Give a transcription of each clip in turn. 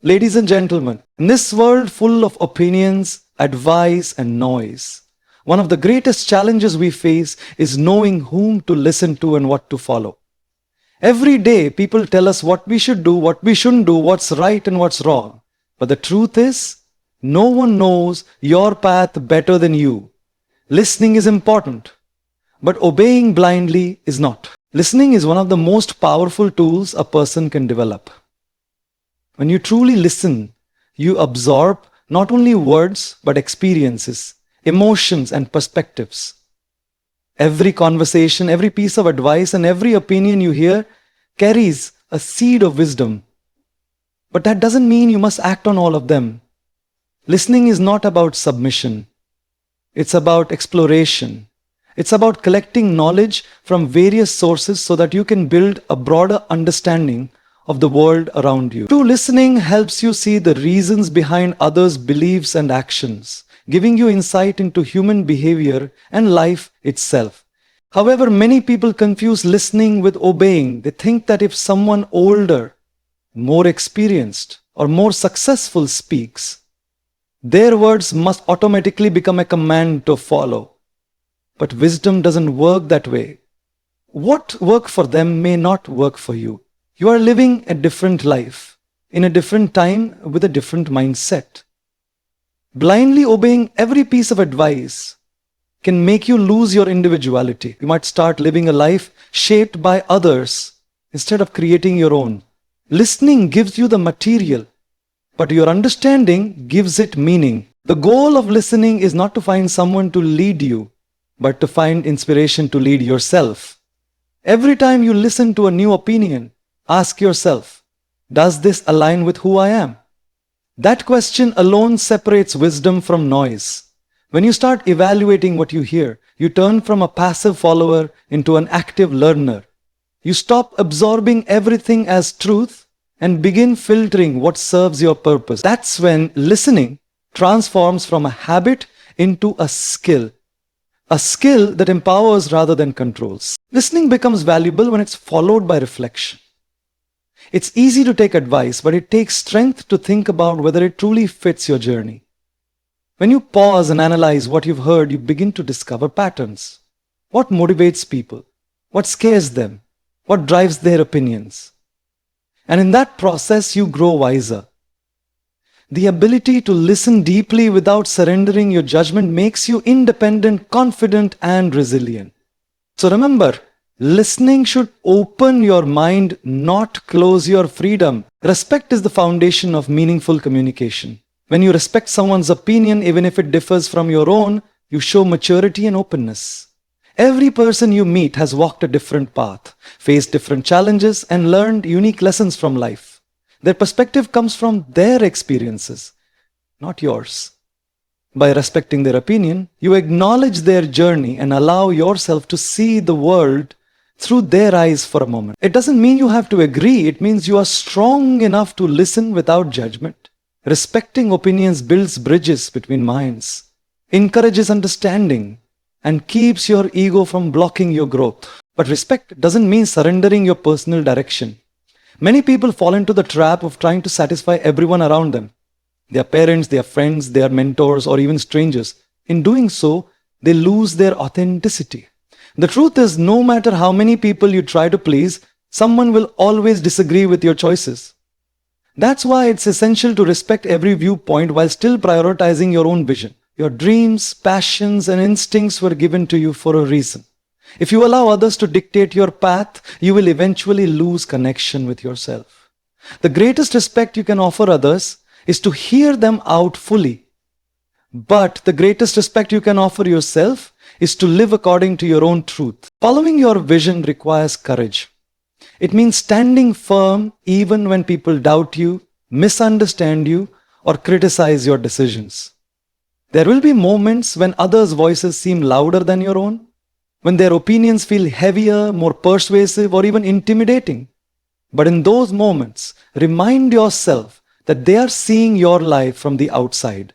Ladies and gentlemen, in this world full of opinions, advice, and noise, one of the greatest challenges we face is knowing whom to listen to and what to follow. Every day, people tell us what we should do, what we shouldn't do, what's right and what's wrong. But the truth is, no one knows your path better than you. Listening is important, but obeying blindly is not. Listening is one of the most powerful tools a person can develop. When you truly listen, you absorb not only words but experiences, emotions, and perspectives. Every conversation, every piece of advice, and every opinion you hear carries a seed of wisdom. But that doesn't mean you must act on all of them. Listening is not about submission. It's about exploration. It's about collecting knowledge from various sources so that you can build a broader understanding of the world around you. True listening helps you see the reasons behind others' beliefs and actions, giving you insight into human behavior and life itself. However, many people confuse listening with obeying. They think that if someone older, more experienced, or more successful speaks, their words must automatically become a command to follow. But wisdom doesn't work that way. What worked for them may not work for you. You are living a different life, in a different time with a different mindset. Blindly obeying every piece of advice can make you lose your individuality. You might start living a life shaped by others instead of creating your own. Listening gives you the material, but your understanding gives it meaning. The goal of listening is not to find someone to lead you, but to find inspiration to lead yourself. Every time you listen to a new opinion, ask yourself, does this align with who I am? That question alone separates wisdom from noise. When you start evaluating what you hear, you turn from a passive follower into an active learner. You stop absorbing everything as truth and begin filtering what serves your purpose. That's when listening transforms from a habit into a skill that empowers rather than controls. Listening becomes valuable when it's followed by reflection. It's easy to take advice, but it takes strength to think about whether it truly fits your journey. When you pause and analyze what you've heard, you begin to discover patterns. What motivates people? What scares them? What drives their opinions? And in that process, you grow wiser. The ability to listen deeply without surrendering your judgment makes you independent, confident, and resilient. So remember, listening should open your mind, not close your freedom. Respect is the foundation of meaningful communication. When you respect someone's opinion, even if it differs from your own, you show maturity and openness. Every person you meet has walked a different path, faced different challenges, and learned unique lessons from life. Their perspective comes from their experiences, not yours. By respecting their opinion, you acknowledge their journey and allow yourself to see the world through their eyes for a moment. It doesn't mean you have to agree. It means you are strong enough to listen without judgment. Respecting opinions builds bridges between minds, encourages understanding, and keeps your ego from blocking your growth. But respect doesn't mean surrendering your personal direction. Many people fall into the trap of trying to satisfy everyone around them. Their parents, their friends, their mentors, or even strangers. In doing so, they lose their authenticity. The truth is, no matter how many people you try to please, someone will always disagree with your choices. That's why it's essential to respect every viewpoint while still prioritizing your own vision. Your dreams, passions, and instincts were given to you for a reason. If you allow others to dictate your path, you will eventually lose connection with yourself. The greatest respect you can offer others is to hear them out fully. But the greatest respect you can offer yourself is to live according to your own truth. Following your vision requires courage. It means standing firm even when people doubt you, misunderstand you, or criticize your decisions. There will be moments when others' voices seem louder than your own, when their opinions feel heavier, more persuasive, or even intimidating. But in those moments, remind yourself that they are seeing your life from the outside.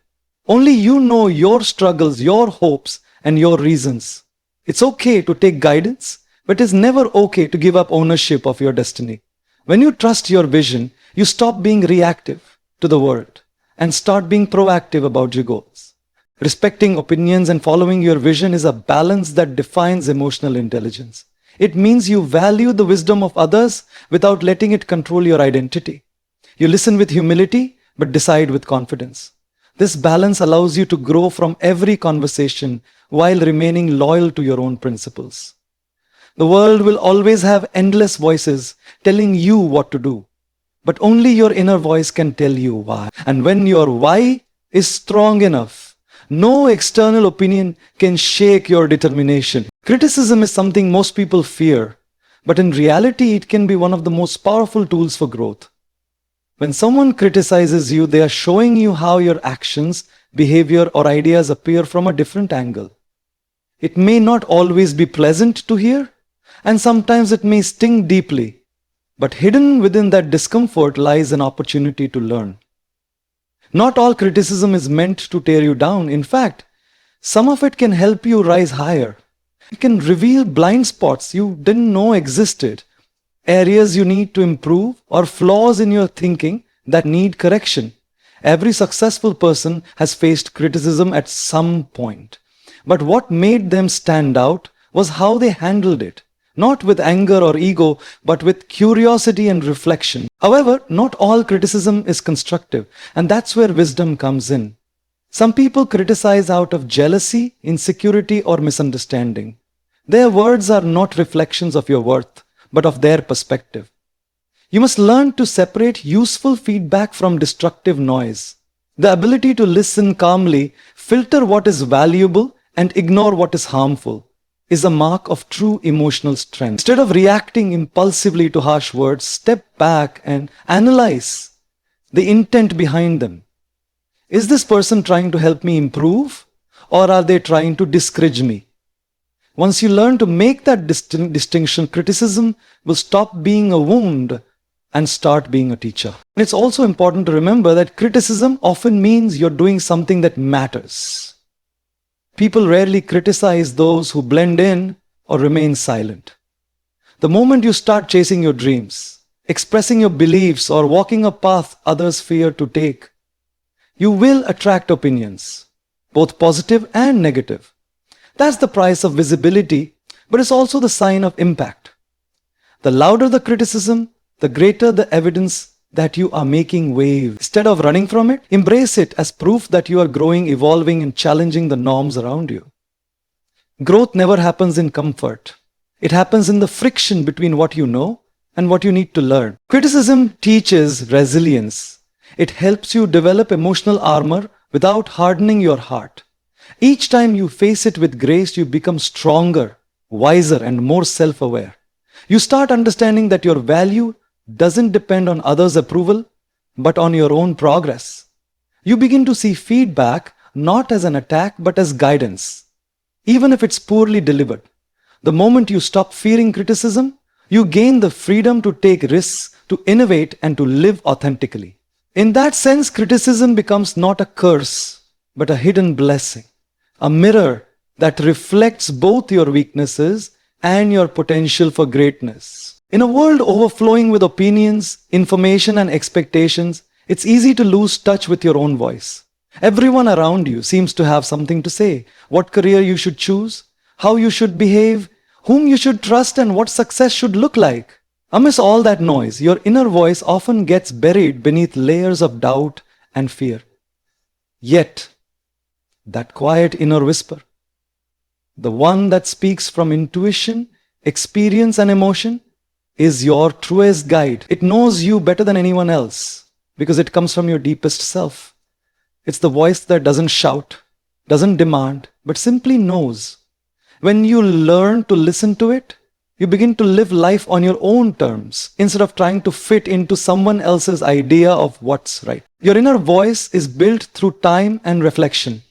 Only you know your struggles, your hopes, and your reasons. It's okay to take guidance, but it's never okay to give up ownership of your destiny. When you trust your vision, you stop being reactive to the world and start being proactive about your goals. Respecting opinions and following your vision is a balance that defines emotional intelligence. It means you value the wisdom of others without letting it control your identity. You listen with humility but decide with confidence. This balance allows you to grow from every conversation while remaining loyal to your own principles. The world will always have endless voices telling you what to do, but only your inner voice can tell you why. And when your why is strong enough, no external opinion can shake your determination. Criticism is something most people fear, but in reality, it can be one of the most powerful tools for growth. When someone criticizes you, they are showing you how your actions, behavior, or ideas appear from a different angle. It may not always be pleasant to hear, and sometimes it may sting deeply, but hidden within that discomfort lies an opportunity to learn. Not all criticism is meant to tear you down. In fact, some of it can help you rise higher. It can reveal blind spots you didn't know existed, areas you need to improve, or flaws in your thinking that need correction. Every successful person has faced criticism at some point. But what made them stand out was how they handled it. Not with anger or ego, but with curiosity and reflection. However, not all criticism is constructive, and that's where wisdom comes in. Some people criticize out of jealousy, insecurity, or misunderstanding. Their words are not reflections of your worth, but of their perspective. You must learn to separate useful feedback from destructive noise. The ability to listen calmly, filter what is valuable, and ignore what is harmful is a mark of true emotional strength. Instead of reacting impulsively to harsh words, step back and analyze the intent behind them. Is this person trying to help me improve, or are they trying to discourage me? Once you learn to make that distinction, criticism will stop being a wound and start being a teacher. And it's also important to remember that criticism often means you're doing something that matters. People rarely criticize those who blend in or remain silent. The moment you start chasing your dreams, expressing your beliefs, or walking a path others fear to take, you will attract opinions, both positive and negative. That's the price of visibility, but it's also the sign of impact. The louder the criticism, the greater the evidence that you are making waves. Instead of running from it, embrace it as proof that you are growing, evolving, and challenging the norms around you. Growth never happens in comfort. It happens in the friction between what you know and what you need to learn. Criticism teaches resilience. It helps you develop emotional armor without hardening your heart. Each time you face it with grace, you become stronger, wiser, and more self-aware. You start understanding that your value doesn't depend on others' approval, but on your own progress. You begin to see feedback not as an attack, but as guidance, even if it's poorly delivered. The moment you stop fearing criticism, you gain the freedom to take risks, to innovate, and to live authentically. In that sense, criticism becomes not a curse, but a hidden blessing, a mirror that reflects both your weaknesses and your potential for greatness. In a world overflowing with opinions, information, and expectations, it's easy to lose touch with your own voice. Everyone around you seems to have something to say: what career you should choose, how you should behave, whom you should trust, and what success should look like. Amidst all that noise, your inner voice often gets buried beneath layers of doubt and fear. Yet, that quiet inner whisper, the one that speaks from intuition, experience, and emotion, is your truest guide. It knows you better than anyone else because it comes from your deepest self. It's the voice that doesn't shout, doesn't demand, but simply knows. When you learn to listen to it, you begin to live life on your own terms instead of trying to fit into someone else's idea of what's right. Your inner voice is built through time and reflection.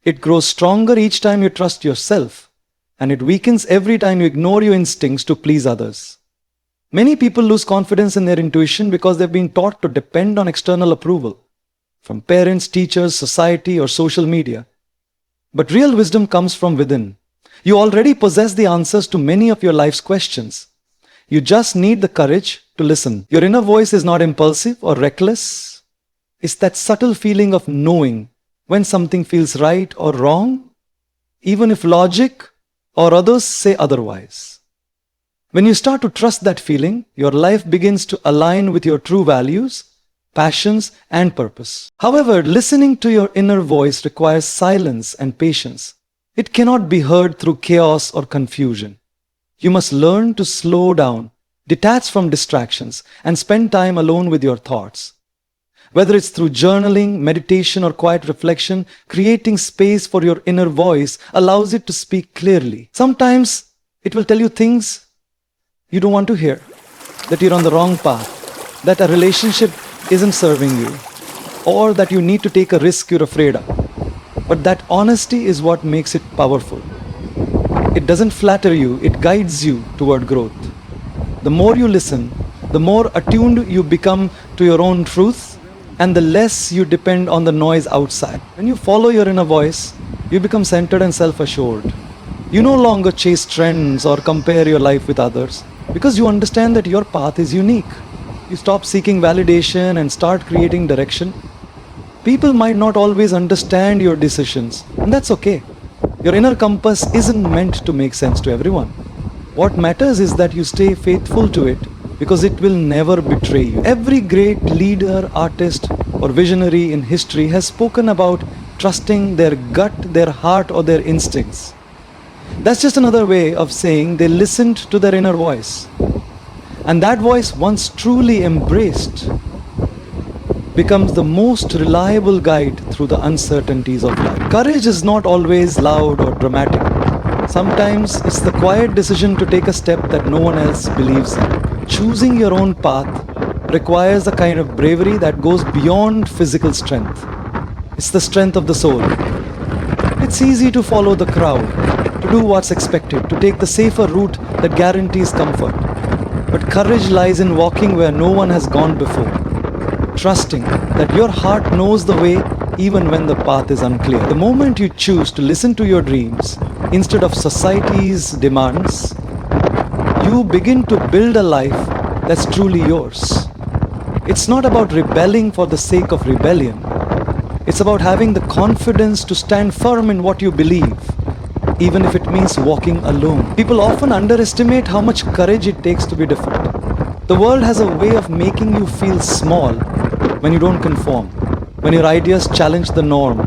It grows stronger each time you trust yourself, and it weakens every time you ignore your instincts to please others. Many people lose confidence in their intuition because they've been taught to depend on external approval from parents, teachers, society, or social media. But real wisdom comes from within. You already possess the answers to many of your life's questions. You just need the courage to listen. Your inner voice is not impulsive or reckless. It's that subtle feeling of knowing when something feels right or wrong, even if logic or others say otherwise. When you start to trust that feeling, your life begins to align with your true values, passions, and purpose. However, listening to your inner voice requires silence and patience. It cannot be heard through chaos or confusion. You must learn to slow down, detach from distractions, and spend time alone with your thoughts. Whether it's through journaling, meditation, or quiet reflection, creating space for your inner voice allows it to speak clearly. Sometimes it will tell you things you don't want to hear, that you're on the wrong path, that a relationship isn't serving you, or that you need to take a risk you're afraid of. But that honesty is what makes it powerful. It doesn't flatter you, it guides you toward growth. The more you listen, the more attuned you become to your own truth, and the less you depend on the noise outside. When you follow your inner voice, you become centered and self-assured. You no longer chase trends or compare your life with others, because you understand that your path is unique. You stop seeking validation and start creating direction. People might not always understand your decisions, and that's okay. Your inner compass isn't meant to make sense to everyone. What matters is that you stay faithful to it, because it will never betray you. Every great leader, artist, or visionary in history has spoken about trusting their gut, their heart, or their instincts. That's just another way of saying they listened to their inner voice. And that voice, once truly embraced, becomes the most reliable guide through the uncertainties of life. Courage is not always loud or dramatic. Sometimes it's the quiet decision to take a step that no one else believes in. Choosing your own path requires a kind of bravery that goes beyond physical strength. It's the strength of the soul. It's easy to follow the crowd, to do what's expected, to take the safer route that guarantees comfort. But courage lies in walking where no one has gone before, trusting that your heart knows the way even when the path is unclear. The moment you choose to listen to your dreams instead of society's demands, you begin to build a life that's truly yours. It's not about rebelling for the sake of rebellion. It's about having the confidence to stand firm in what you believe, even if it means walking alone. People often underestimate how much courage it takes to be different. The world has a way of making you feel small when you don't conform, when your ideas challenge the norm,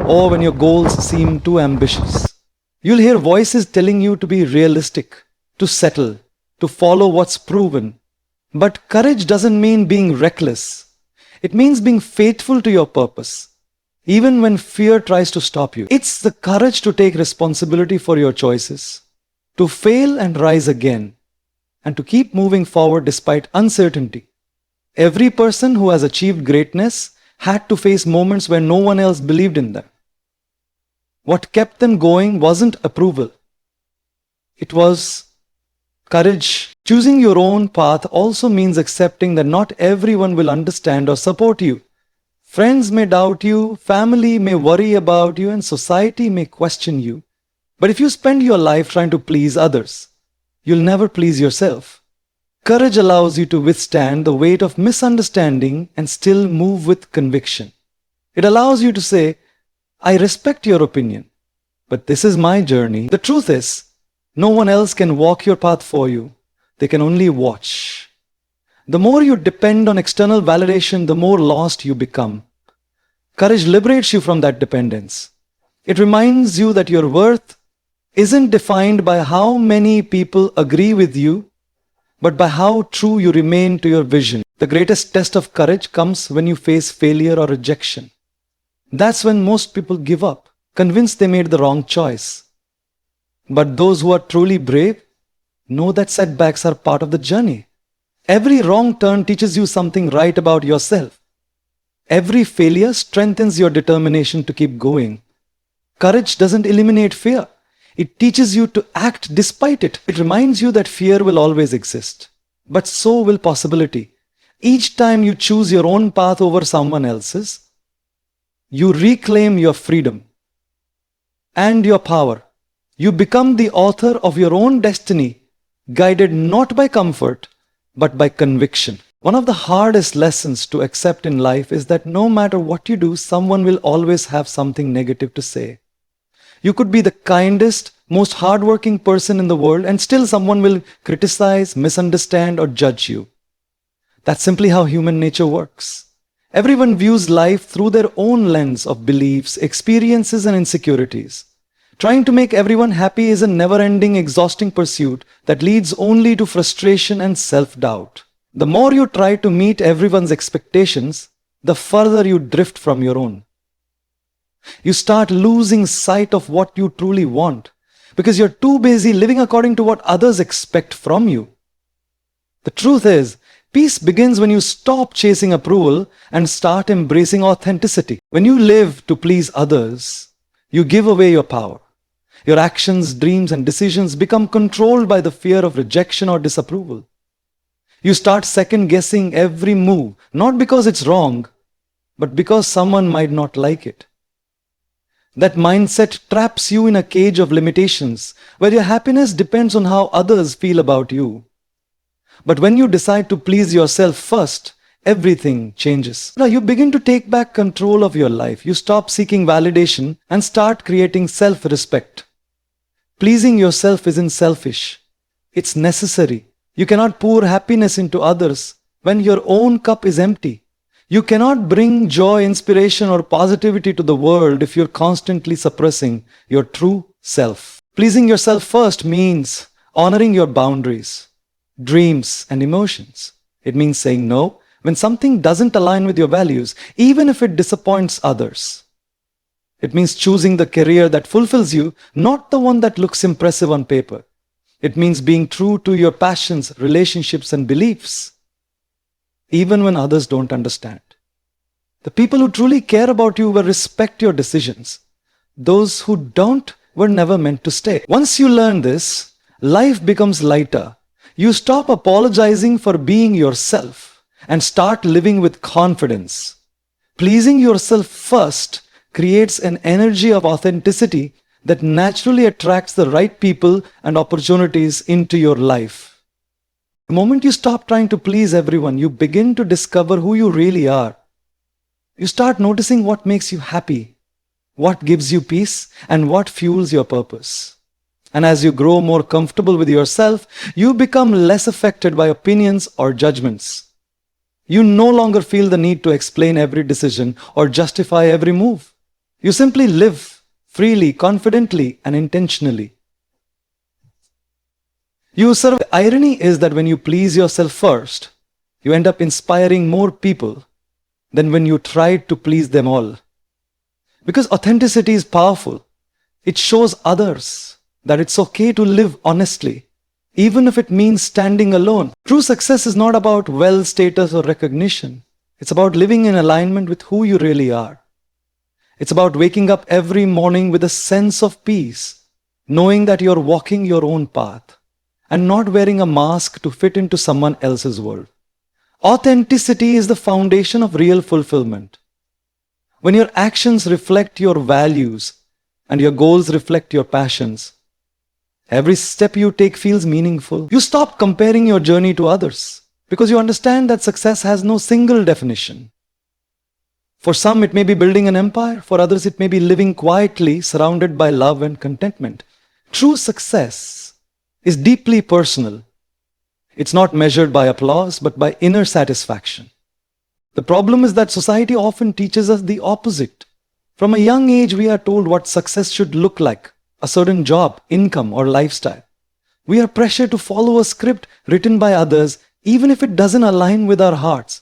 or when your goals seem too ambitious. You'll hear voices telling you to be realistic, to settle, to follow what's proven. But courage doesn't mean being reckless. It means being faithful to your purpose, even when fear tries to stop you. It's the courage to take responsibility for your choices, to fail and rise again, and to keep moving forward despite uncertainty. Every person who has achieved greatness had to face moments where no one else believed in them. What kept them going wasn't approval. It was courage. Choosing your own path also means accepting that not everyone will understand or support you. Friends may doubt you, family may worry about you, and society may question you. But if you spend your life trying to please others, you'll never please yourself. Courage allows you to withstand the weight of misunderstanding and still move with conviction. It allows you to say, I respect your opinion, but this is my journey. The truth is, no one else can walk your path for you. They can only watch. The more you depend on external validation, the more lost you become. Courage liberates you from that dependence. It reminds you that your worth isn't defined by how many people agree with you, but by how true you remain to your vision. The greatest test of courage comes when you face failure or rejection. That's when most people give up, convinced they made the wrong choice. But those who are truly brave know that setbacks are part of the journey. Every wrong turn teaches you something right about yourself. Every failure strengthens your determination to keep going. Courage doesn't eliminate fear. It teaches you to act despite it. It reminds you that fear will always exist, but so will possibility. Each time you choose your own path over someone else's, you reclaim your freedom and your power. You become the author of your own destiny, guided not by comfort, but by conviction. One of the hardest lessons to accept in life is that no matter what you do, someone will always have something negative to say. You could be the kindest, most hardworking person in the world, and still someone will criticize, misunderstand, or judge you. That's simply how human nature works. Everyone views life through their own lens of beliefs, experiences, and insecurities. Trying to make everyone happy is a never-ending, exhausting pursuit that leads only to frustration and self-doubt. The more you try to meet everyone's expectations, the further you drift from your own. You start losing sight of what you truly want because you're too busy living according to what others expect from you. The truth is, peace begins when you stop chasing approval and start embracing authenticity. When you live to please others, you give away your power. Your actions, dreams, and decisions become controlled by the fear of rejection or disapproval. You start second-guessing every move, not because it's wrong, but because someone might not like it. That mindset traps you in a cage of limitations, where your happiness depends on how others feel about you. But when you decide to please yourself first, everything changes. Now you begin to take back control of your life. You stop seeking validation and start creating self-respect. Pleasing yourself isn't selfish. It's necessary. You cannot pour happiness into others when your own cup is empty. You cannot bring joy, inspiration, or positivity to the world if you're constantly suppressing your true self. Pleasing yourself first means honoring your boundaries, dreams, and emotions. It means saying no when something doesn't align with your values, even if it disappoints others. It means choosing the career that fulfills you, not the one that looks impressive on paper. It means being true to your passions, relationships, and beliefs, even when others don't understand. The people who truly care about you will respect your decisions. Those who don't were never meant to stay. Once you learn this, life becomes lighter. You stop apologizing for being yourself and start living with confidence. Pleasing yourself first creates an energy of authenticity that naturally attracts the right people and opportunities into your life. The moment you stop trying to please everyone, you begin to discover who you really are. You start noticing what makes you happy, what gives you peace, and what fuels your purpose. And as you grow more comfortable with yourself, you become less affected by opinions or judgments. You no longer feel the need to explain every decision or justify every move. You simply live freely, confidently, and intentionally. The irony is that when you please yourself first, you end up inspiring more people than when you try to please them all. Because authenticity is powerful. It shows others that it's okay to live honestly, even if it means standing alone. True success is not about wealth, status, or recognition. It's about living in alignment with who you really are. It's about waking up every morning with a sense of peace, knowing that you're walking your own path and not wearing a mask to fit into someone else's world. Authenticity is the foundation of real fulfillment. When your actions reflect your values and your goals reflect your passions, every step you take feels meaningful. You stop comparing your journey to others because you understand that success has no single definition. For some, it may be building an empire. For others, it may be living quietly, surrounded by love and contentment. True success is deeply personal. It's not measured by applause, but by inner satisfaction. The problem is that society often teaches us the opposite. From a young age, we are told what success should look like, a certain job, income, or lifestyle. We are pressured to follow a script written by others, even if it doesn't align with our hearts.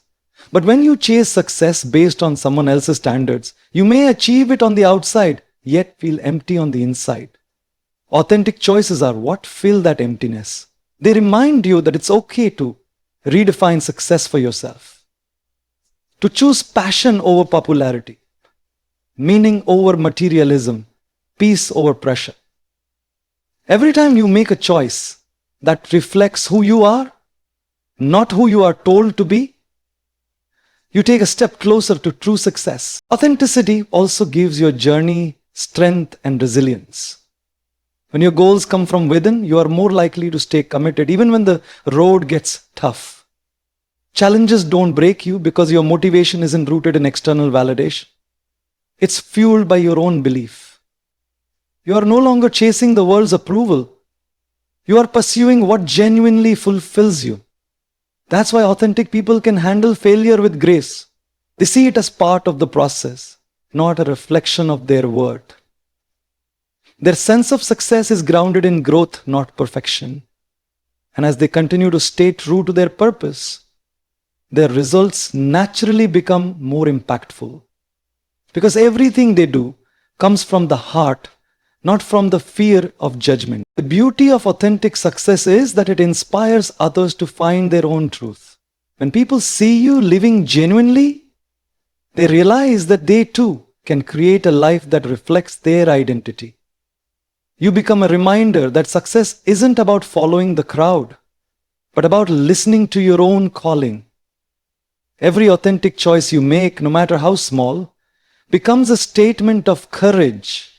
But when you chase success based on someone else's standards, you may achieve it on the outside, yet feel empty on the inside. Authentic choices are what fill that emptiness. They remind you that it's okay to redefine success for yourself. To choose passion over popularity, meaning over materialism, peace over pressure. Every time you make a choice that reflects who you are, not who you are told to be, you take a step closer to true success. Authenticity also gives your journey strength and resilience. When your goals come from within, you are more likely to stay committed even when the road gets tough. Challenges don't break you because your motivation isn't rooted in external validation. It's fueled by your own belief. You are no longer chasing the world's approval. You are pursuing what genuinely fulfills you. That's why authentic people can handle failure with grace. They see it as part of the process, not a reflection of their worth. Their sense of success is grounded in growth, not perfection. And as they continue to stay true to their purpose, their results naturally become more impactful. Because everything they do comes from the heart, not from the fear of judgment. The beauty of authentic success is that it inspires others to find their own truth. When people see you living genuinely, they realize that they too can create a life that reflects their identity. You become a reminder that success isn't about following the crowd, but about listening to your own calling. Every authentic choice you make, no matter how small, becomes a statement of courage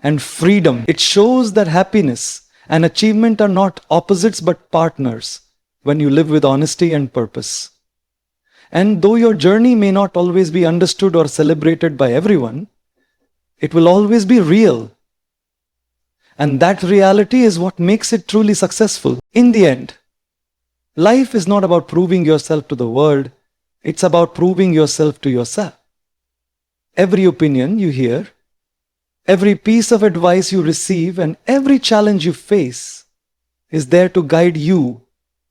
and freedom. It shows that happiness and achievement are not opposites but partners when you live with honesty and purpose. And though your journey may not always be understood or celebrated by everyone, it will always be real. And that reality is what makes it truly successful. In the end, life is not about proving yourself to the world, it's about proving yourself to yourself. Every opinion you hear, every piece of advice you receive, and every challenge you face is there to guide you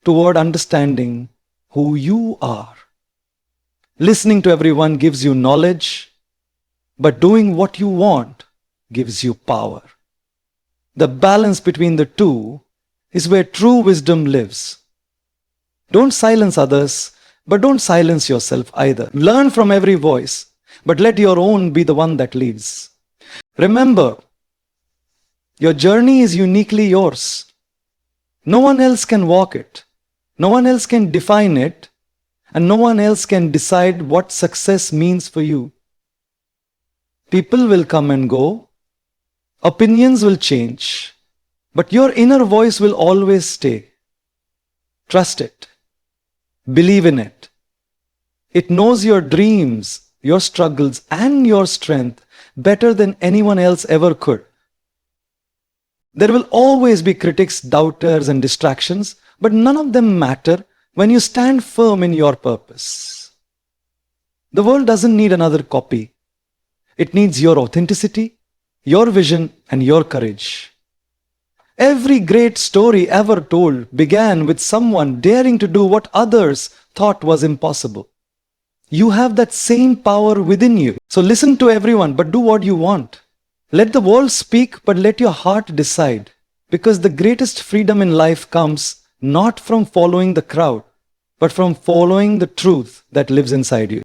toward understanding who you are. Listening to everyone gives you knowledge, but doing what you want gives you power. The balance between the two is where true wisdom lives. Don't silence others, but don't silence yourself either. Learn from every voice, but let your own be the one that leads. Remember, your journey is uniquely yours. No one else can walk it. No one else can define it. And no one else can decide what success means for you. People will come and go. Opinions will change. But your inner voice will always stay. Trust it. Believe in it. It knows your dreams, your struggles, and your strength better than anyone else ever could. There will always be critics, doubters, and distractions, but none of them matter when you stand firm in your purpose. The world doesn't need another copy. It needs your authenticity, your vision, and your courage. Every great story ever told began with someone daring to do what others thought was impossible. You have that same power within you. So listen to everyone, but do what you want. Let the world speak, but let your heart decide. Because the greatest freedom in life comes not from following the crowd, but from following the truth that lives inside you.